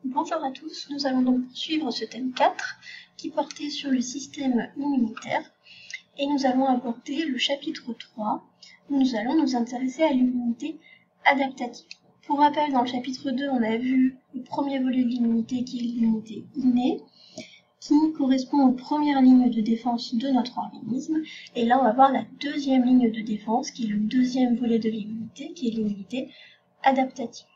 Bonjour à tous, nous allons donc poursuivre ce thème 4 qui portait sur le système immunitaire et nous allons aborder le chapitre 3 où nous allons nous intéresser à l'immunité adaptative. Pour rappel, dans le chapitre 2, on a vu le premier volet de l'immunité qui est l'immunité innée, qui correspond aux premières lignes de défense de notre organisme. Et là, on va voir la deuxième ligne de défense qui est le deuxième volet de l'immunité, qui est l'immunité adaptative.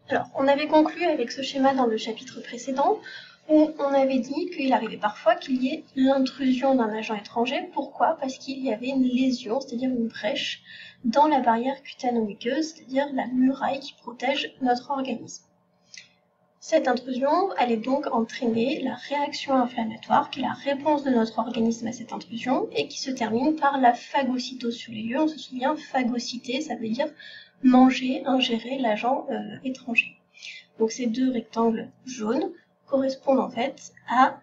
Alors, on avait conclu avec ce schéma dans le chapitre précédent, où on avait dit qu'il arrivait parfois qu'il y ait l'intrusion d'un agent étranger. Pourquoi? Parce qu'il y avait une lésion, c'est-à-dire une brèche, dans la barrière cutano-muqueuse, c'est-à-dire la muraille qui protège notre organisme. Cette intrusion allait donc entraîner la réaction inflammatoire, qui est la réponse de notre organisme à cette intrusion, et qui se termine par la phagocytose sur les lieux. On se souvient, phagocyter, ça veut dire manger, ingérer l'agent étranger. Donc ces deux rectangles jaunes correspondent en fait à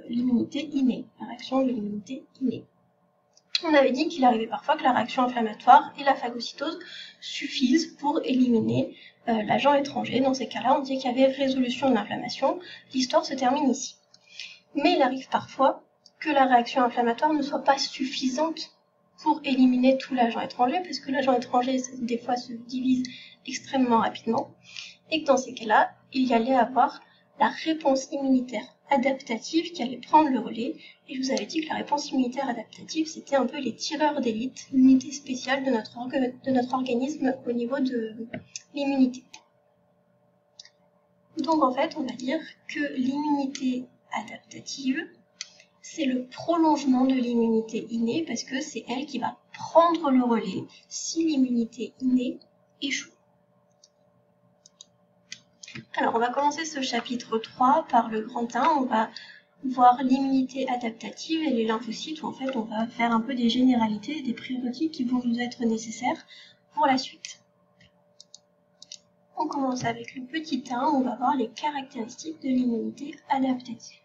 l'immunité innée, la réaction de l'immunité innée. On avait dit qu'il arrivait parfois que la réaction inflammatoire et la phagocytose suffisent pour éliminer l'agent étranger. Dans ces cas-là, on dit qu'il y avait résolution de l'inflammation. L'histoire se termine ici. Mais il arrive parfois que la réaction inflammatoire ne soit pas suffisante pour éliminer tout l'agent étranger, parce que l'agent étranger, des fois, se divise extrêmement rapidement, et que dans ces cas-là, il y allait avoir la réponse immunitaire adaptative qui allait prendre le relais, et je vous avais dit que la réponse immunitaire adaptative, c'était un peu les tireurs d'élite, l'unité spéciale de notre organisme au niveau de l'immunité. Donc en fait, on va dire que l'immunité adaptative, c'est le prolongement de l'immunité innée parce que c'est elle qui va prendre le relais si l'immunité innée échoue. Alors, on va commencer ce chapitre 3 par le grand 1. On va voir l'immunité adaptative et les lymphocytes où en fait on va faire un peu des généralités et des prérequis qui vont nous être nécessaires pour la suite. On commence avec le petit 1, on va voir les caractéristiques de l'immunité adaptative.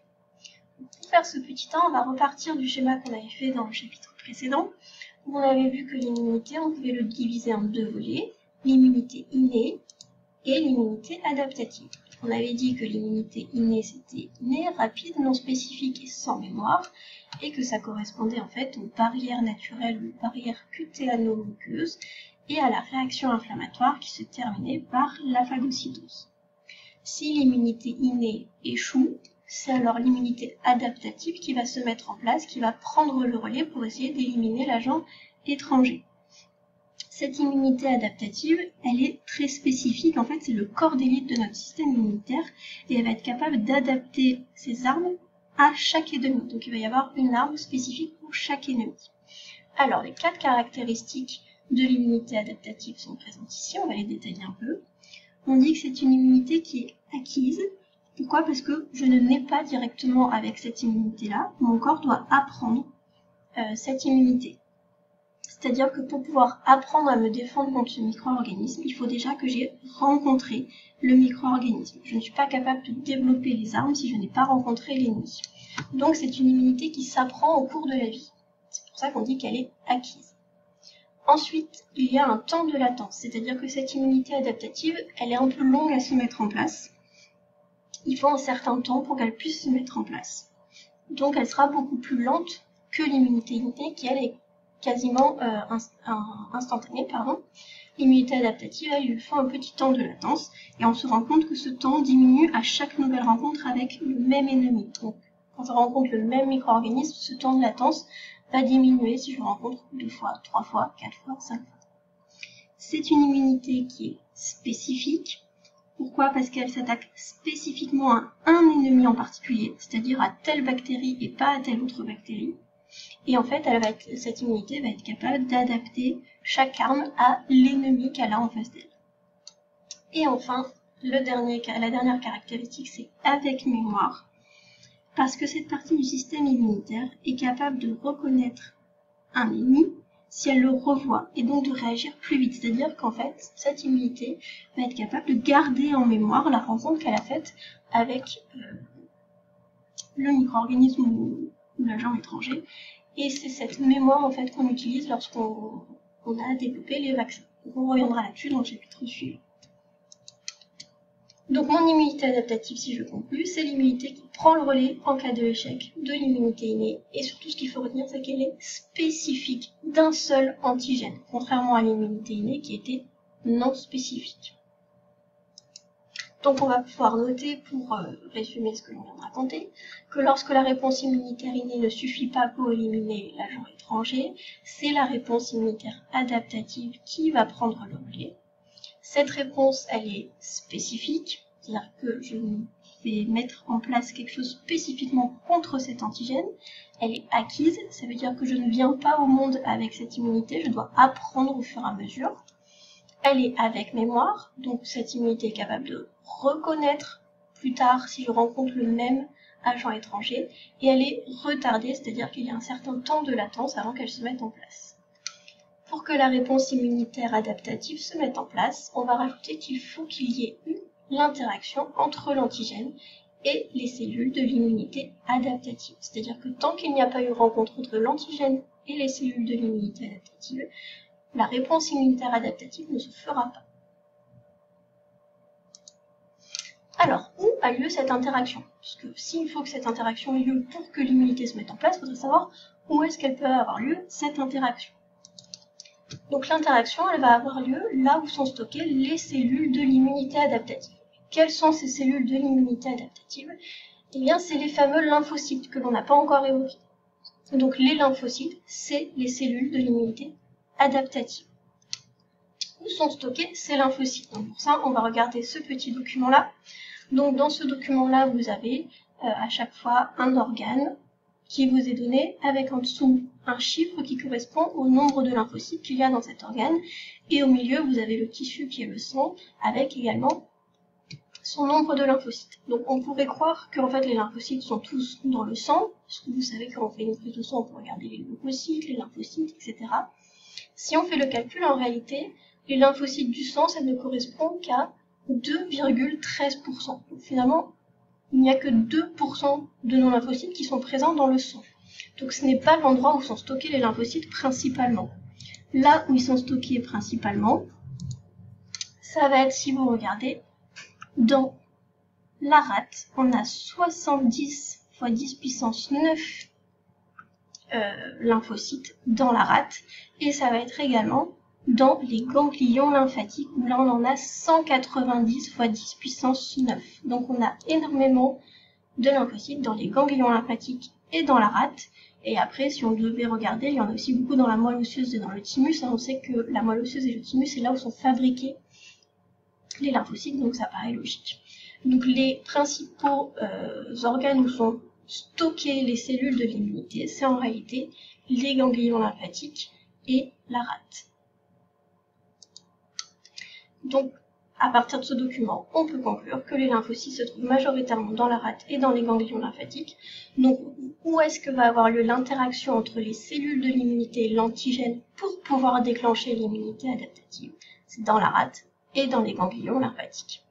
Pour faire ce petit 1, on va repartir du schéma qu'on avait fait dans le chapitre précédent, où on avait vu que l'immunité, on pouvait le diviser en deux volets, l'immunité innée et l'immunité adaptative. On avait dit que l'immunité innée, c'était innée, rapide, non spécifique et sans mémoire, et que ça correspondait en fait aux barrières naturelles, aux barrières cutéano-muqueuses, et à la réaction inflammatoire qui se terminait par la phagocytose. Si l'immunité innée échoue, c'est alors l'immunité adaptative qui va se mettre en place, qui va prendre le relais pour essayer d'éliminer l'agent étranger. Cette immunité adaptative, elle est très spécifique, en fait c'est le corps d'élite de notre système immunitaire et elle va être capable d'adapter ses armes à chaque ennemi. Donc il va y avoir une arme spécifique pour chaque ennemi. Alors les 4 caractéristiques de l'immunité adaptative sont présentes ici, on va les détailler un peu. On dit que c'est une immunité qui est acquise. Pourquoi? Parce que je ne nais pas directement avec cette immunité-là, mon corps doit apprendre cette immunité. C'est-à-dire que pour pouvoir apprendre à me défendre contre ce micro-organisme, il faut déjà que j'ai rencontré le micro-organisme. Je ne suis pas capable de développer les armes si je n'ai pas rencontré l'ennemi. Donc c'est une immunité qui s'apprend au cours de la vie. C'est pour ça qu'on dit qu'elle est acquise. Ensuite, il y a un temps de latence, c'est-à-dire que cette immunité adaptative, elle est un peu longue à se mettre en place. Il faut un certain temps pour qu'elle puisse se mettre en place. Donc elle sera beaucoup plus lente que l'immunité innée qui elle est quasiment instantanée. L'immunité adaptative, elle lui faut un petit temps de latence et on se rend compte que ce temps diminue à chaque nouvelle rencontre avec le même ennemi. Donc quand je rencontre le même micro-organisme, ce temps de latence va diminuer si je le rencontre 2 fois, 3 fois, 4 fois, 5 fois. C'est une immunité qui est spécifique. Pourquoi? Parce qu'elle s'attaque spécifiquement à un ennemi en particulier, c'est-à-dire à telle bactérie et pas à telle autre bactérie. Et en fait, cette immunité va être capable d'adapter chaque arme à l'ennemi qu'elle a en face d'elle. Et enfin, la dernière caractéristique, c'est avec mémoire, parce que cette partie du système immunitaire est capable de reconnaître un ennemi si elle le revoit, et donc de réagir plus vite. C'est-à-dire qu'en fait, cette immunité va être capable de garder en mémoire la rencontre qu'elle a faite avec le micro-organisme ou l'agent étranger. Et c'est cette mémoire en fait qu'on utilise lorsqu'on a développé les vaccins. Donc on reviendra là-dessus dans le chapitre suivant. Donc mon immunité adaptative, si je conclue, c'est l'immunité qui prend le relais en cas de échec de l'immunité innée. Et surtout, ce qu'il faut retenir, c'est qu'elle est spécifique d'un seul antigène, contrairement à l'immunité innée qui était non spécifique. Donc on va pouvoir noter, pour résumer ce que l'on vient de raconter, que lorsque la réponse immunitaire innée ne suffit pas pour éliminer l'agent étranger, c'est la réponse immunitaire adaptative qui va prendre le relais. Cette réponse, elle est spécifique, c'est-à-dire que je vais mettre en place quelque chose spécifiquement contre cet antigène. Elle est acquise, ça veut dire que je ne viens pas au monde avec cette immunité, je dois apprendre au fur et à mesure. Elle est avec mémoire, donc cette immunité est capable de reconnaître plus tard si je rencontre le même agent étranger, et elle est retardée, c'est-à-dire qu'il y a un certain temps de latence avant qu'elle se mette en place. Pour que la réponse immunitaire adaptative se mette en place, on va rajouter qu'il faut qu'il y ait eu l'interaction entre l'antigène et les cellules de l'immunité adaptative. C'est-à-dire que tant qu'il n'y a pas eu rencontre entre l'antigène et les cellules de l'immunité adaptative, la réponse immunitaire adaptative ne se fera pas. Alors, où a lieu cette interaction? Parce que s'il faut que cette interaction ait lieu pour que l'immunité se mette en place, il faudrait savoir où est-ce qu'elle peut avoir lieu, cette interaction. Donc l'interaction, elle va avoir lieu là où sont stockées les cellules de l'immunité adaptative. Quelles sont ces cellules de l'immunité adaptative? Eh bien, c'est les fameux lymphocytes que l'on n'a pas encore évoqués. Donc les lymphocytes, c'est les cellules de l'immunité adaptative. Où sont stockés ces lymphocytes? Donc pour ça, on va regarder ce petit document-là. Donc dans ce document-là, vous avez à chaque fois un organe qui vous est donné avec en dessous un chiffre qui correspond au nombre de lymphocytes qu'il y a dans cet organe. Et au milieu, vous avez le tissu qui est le sang avec également son nombre de lymphocytes. Donc on pourrait croire qu'en fait les lymphocytes sont tous dans le sang, parce que vous savez quand on fait une prise de sang, on peut regarder les leucocytes, les lymphocytes, etc. Si on fait le calcul, en réalité, les lymphocytes du sang, ça ne correspond qu'à 2,13%. Donc finalement, il n'y a que 2% de nos lymphocytes qui sont présents dans le sang. Donc ce n'est pas l'endroit où sont stockés les lymphocytes principalement. Là où ils sont stockés principalement, ça va être, si vous regardez, dans la rate, on a 70 x 10 puissance 9 lymphocytes dans la rate, et ça va être également dans les ganglions lymphatiques, où là on en a 190 x 10 puissance 9. Donc on a énormément de lymphocytes dans les ganglions lymphatiques et dans la rate. Et après, si on devait regarder, il y en a aussi beaucoup dans la moelle osseuse et dans le thymus. On sait que la moelle osseuse et le thymus, c'est là où sont fabriqués les lymphocytes, donc ça paraît logique. Donc les principaux organes où sont stockées les cellules de l'immunité, c'est en réalité les ganglions lymphatiques et la rate. Donc, à partir de ce document, on peut conclure que les lymphocytes se trouvent majoritairement dans la rate et dans les ganglions lymphatiques. Donc, où est-ce que va avoir lieu l'interaction entre les cellules de l'immunité et l'antigène pour pouvoir déclencher l'immunité adaptative? C'est dans la rate et dans les ganglions lymphatiques.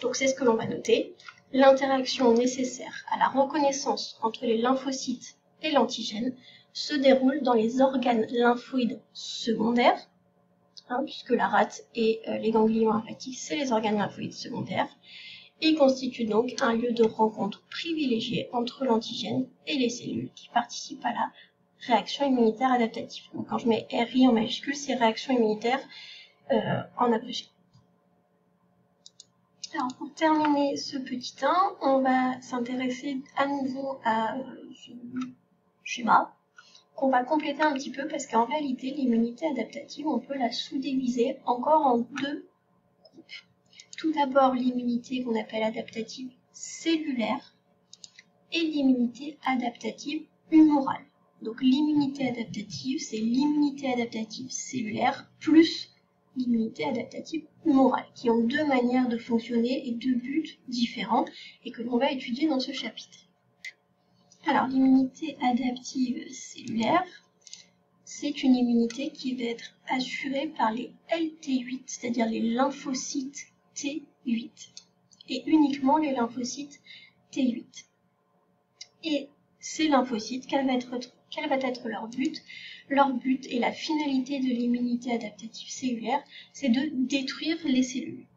Donc, c'est ce que l'on va noter. L'interaction nécessaire à la reconnaissance entre les lymphocytes et l'antigène se déroule dans les organes lymphoïdes secondaires, puisque la rate et les ganglions lymphatiques, c'est les organes lymphoïdes secondaires. Ils constituent donc un lieu de rencontre privilégié entre l'antigène et les cellules qui participent à la réaction immunitaire adaptative. Donc quand je mets RI en majuscule, c'est réaction immunitaire en abrégé. Alors pour terminer ce petit 1, on va s'intéresser à nouveau à ce schéma qu'on va compléter un petit peu parce qu'en réalité, l'immunité adaptative, on peut la sous-diviser encore en deux groupes. Tout d'abord, l'immunité qu'on appelle adaptative cellulaire et l'immunité adaptative humorale. Donc l'immunité adaptative, c'est l'immunité adaptative cellulaire plus l'immunité adaptative humorale, qui ont deux manières de fonctionner et deux buts différents et que l'on va étudier dans ce chapitre. Alors, l'immunité adaptive cellulaire, c'est une immunité qui va être assurée par les LT8, c'est-à-dire les lymphocytes T8, et uniquement les lymphocytes T8. Et ces lymphocytes, quel va être leur but? Leur but et la finalité de l'immunité adaptative cellulaire, c'est de détruire les cellules.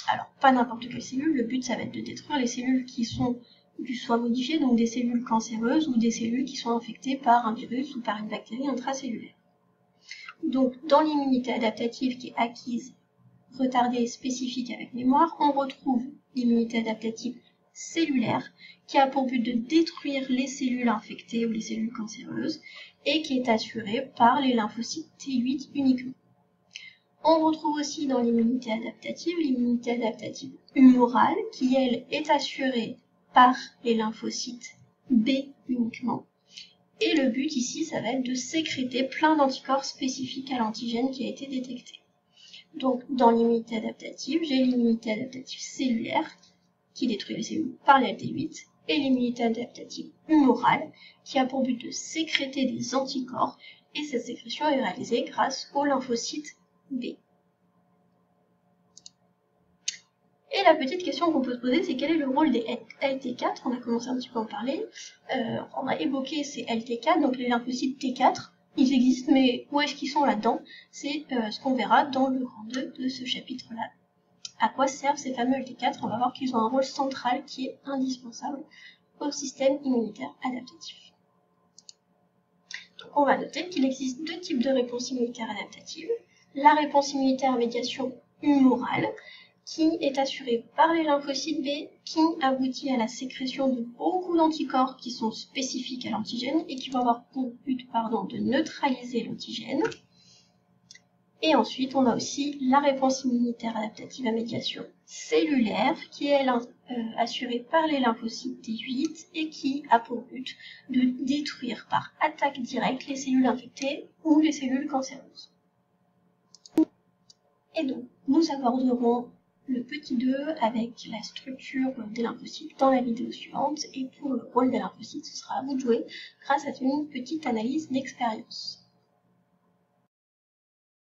Alors, pas n'importe quelle cellule, le but ça va être de détruire les cellules qui sont du soi modifiées, donc des cellules cancéreuses ou des cellules qui sont infectées par un virus ou par une bactérie intracellulaire. Donc, dans l'immunité adaptative qui est acquise, retardée, spécifique avec mémoire, on retrouve l'immunité adaptative cellulaire qui a pour but de détruire les cellules infectées ou les cellules cancéreuses et qui est assurée par les lymphocytes T8 uniquement. On retrouve aussi dans l'immunité adaptative humorale qui, elle, est assurée par les lymphocytes B uniquement. Et le but ici, ça va être de sécréter plein d'anticorps spécifiques à l'antigène qui a été détecté. Donc, dans l'immunité adaptative, j'ai l'immunité adaptative cellulaire qui détruit les cellules par les LT8 et l'immunité adaptative humorale qui a pour but de sécréter des anticorps et cette sécrétion est réalisée grâce aux lymphocytes B. Et la petite question qu'on peut se poser, c'est quel est le rôle des LT4 ? On a commencé un petit peu à en parler. On a évoqué ces LT4, donc les lymphocytes T4. Ils existent, mais où est-ce qu'ils sont là-dedans ? C'est ce qu'on verra dans le grand 2 de ce chapitre-là. À quoi servent ces fameux LT4 ? On va voir qu'ils ont un rôle central qui est indispensable au système immunitaire adaptatif. Donc on va noter qu'il existe deux types de réponse immunitaire adaptative. La réponse immunitaire à médiation humorale, qui est assurée par les lymphocytes B, qui aboutit à la sécrétion de beaucoup d'anticorps qui sont spécifiques à l'antigène et qui vont avoir pour but de neutraliser l'antigène. Et ensuite, on a aussi la réponse immunitaire adaptative à médiation cellulaire, qui est assurée par les lymphocytes T8 et qui a pour but de détruire par attaque directe les cellules infectées ou les cellules cancéreuses. Et donc, nous aborderons le petit 2 avec la structure des lymphocytes dans la vidéo suivante. Et pour le rôle des lymphocytes, ce sera à vous de jouer grâce à une petite analyse d'expérience.